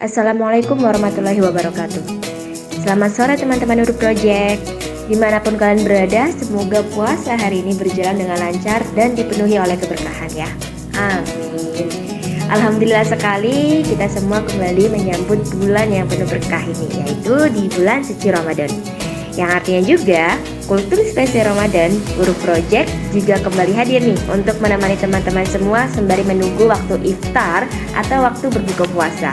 Assalamualaikum warahmatullahi wabarakatuh. Selamat sore teman-teman Nurul Project. Dimanapun kalian berada, semoga puasa hari ini berjalan dengan lancar dan dipenuhi oleh keberkahan ya. Amin. Alhamdulillah sekali kita semua kembali menyambut bulan yang penuh berkah ini, yaitu di bulan suci Ramadan. Yang artinya juga kultur spesial Ramadan, Nurul Project juga kembali hadir nih untuk menemani teman-teman semua sembari menunggu waktu iftar atau waktu berbuka puasa.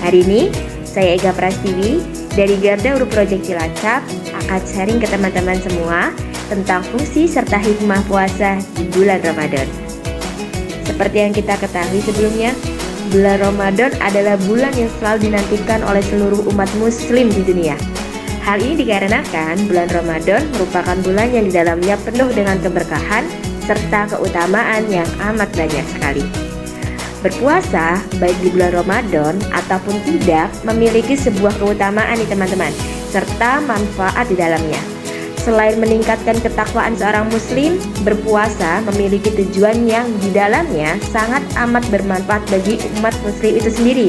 Hari ini saya Ega Prastiwi dari Garda Nurul Project Cilacap akan sharing ke teman-teman semua tentang fungsi serta hikmah puasa di bulan Ramadan. Seperti yang kita ketahui sebelumnya, bulan Ramadan adalah bulan yang selalu dinantikan oleh seluruh umat muslim di dunia. Hal ini dikarenakan bulan Ramadan merupakan bulan yang di dalamnya penuh dengan keberkahan serta keutamaan yang amat banyak sekali. Berpuasa, baik di bulan Ramadan ataupun tidak, memiliki sebuah keutamaan nih teman-teman, serta manfaat di dalamnya. Selain meningkatkan ketakwaan seorang muslim, berpuasa memiliki tujuan yang di dalamnya sangat amat bermanfaat bagi umat muslim itu sendiri,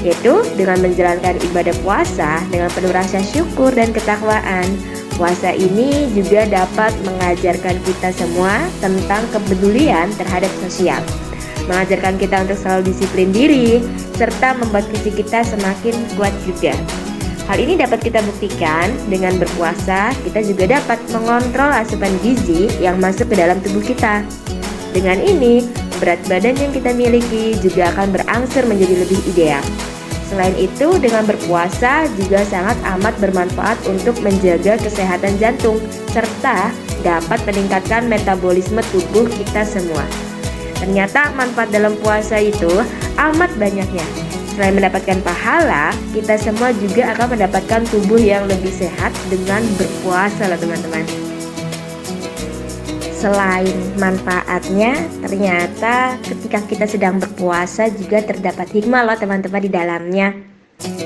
yaitu dengan menjalankan ibadah puasa dengan penuh rasa syukur dan ketakwaan. Puasa ini juga dapat mengajarkan kita semua tentang kepedulian terhadap sosial, mengajarkan kita untuk selalu disiplin diri, serta membuat fisik kita semakin kuat juga. Hal ini dapat kita buktikan dengan berpuasa, kita juga dapat mengontrol asupan gizi yang masuk ke dalam tubuh kita. Dengan ini, berat badan yang kita miliki juga akan berangsur menjadi lebih ideal. Selain itu, dengan berpuasa juga sangat amat bermanfaat untuk menjaga kesehatan jantung, serta dapat meningkatkan metabolisme tubuh kita semua. Ternyata manfaat dalam puasa itu amat banyaknya. Selain mendapatkan pahala, kita semua juga akan mendapatkan tubuh yang lebih sehat dengan berpuasa loh teman-teman. Selain manfaatnya, ternyata ketika kita sedang berpuasa juga terdapat hikmah loh teman-teman di dalamnya.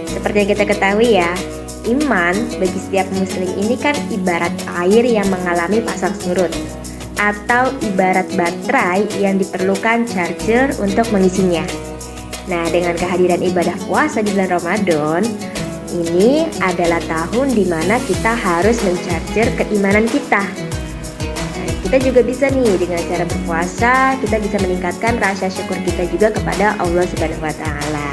Seperti yang kita ketahui ya, iman bagi setiap muslim ini kan ibarat air yang mengalami pasang surut, atau ibarat baterai yang diperlukan charger untuk mengisinya. Nah, dengan kehadiran ibadah puasa di bulan Ramadan, ini adalah tahun di mana kita harus mencharger keimanan kita. Nah, kita juga bisa nih dengan cara berpuasa, kita bisa meningkatkan rasa syukur kita juga kepada Allah Subhanahu wa taala.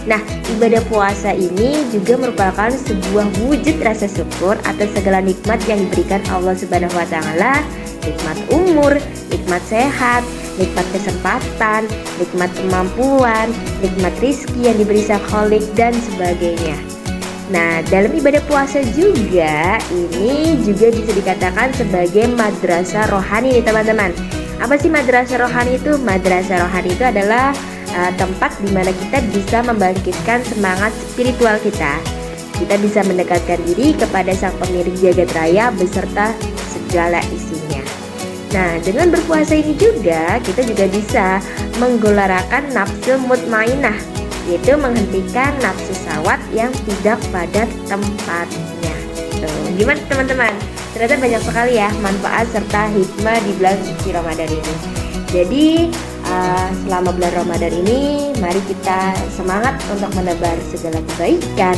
Nah, ibadah puasa ini juga merupakan sebuah wujud rasa syukur atas segala nikmat yang diberikan Allah Subhanahu wa taala. Nikmat umur, nikmat sehat, nikmat kesempatan, nikmat kemampuan, nikmat rizki yang diberi Sang Khalik dan sebagainya. Nah, dalam ibadah puasa juga ini juga bisa dikatakan sebagai madrasah rohani nih teman-teman. Apa sih madrasah rohani itu? Madrasah rohani itu adalah tempat di mana kita bisa membangkitkan semangat spiritual kita. Kita bisa mendekatkan diri kepada Sang Pemilik Jagat Raya beserta segala isinya. Nah, dengan berpuasa ini juga kita juga bisa menggelarakan nafsu mutmainah, yaitu menghentikan nafsu syahwat yang tidak pada tempatnya. Tuh, gimana teman-teman? Ternyata banyak sekali ya manfaat serta hikmah di bulan suci Ramadan ini. Jadi selama bulan Ramadan ini, mari kita semangat untuk menebar segala kebaikan.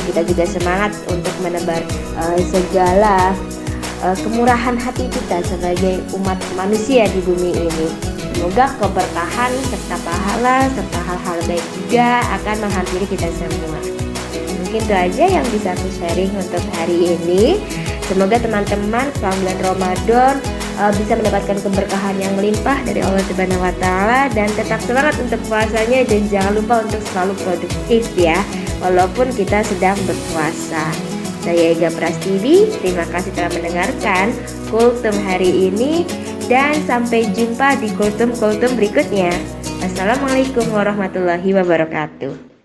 Kita juga semangat untuk menebar segala kemurahan hati kita sebagai umat manusia di bumi ini. Semoga keberkahan serta pahala serta hal-hal baik juga akan menghampiri kita semua. Mungkin itu aja yang bisa aku sharing untuk hari ini. Semoga teman-teman selama bulan Ramadan bisa mendapatkan keberkahan yang melimpah dari Allah Subhanahu wa taala, dan tetap semangat untuk puasanya, dan jangan lupa untuk selalu produktif ya, walaupun kita sedang berpuasa. Saya Ega Prastiwi, terima kasih telah mendengarkan kultum hari ini, dan sampai jumpa di kultum-kultum berikutnya. Assalamualaikum warahmatullahi wabarakatuh.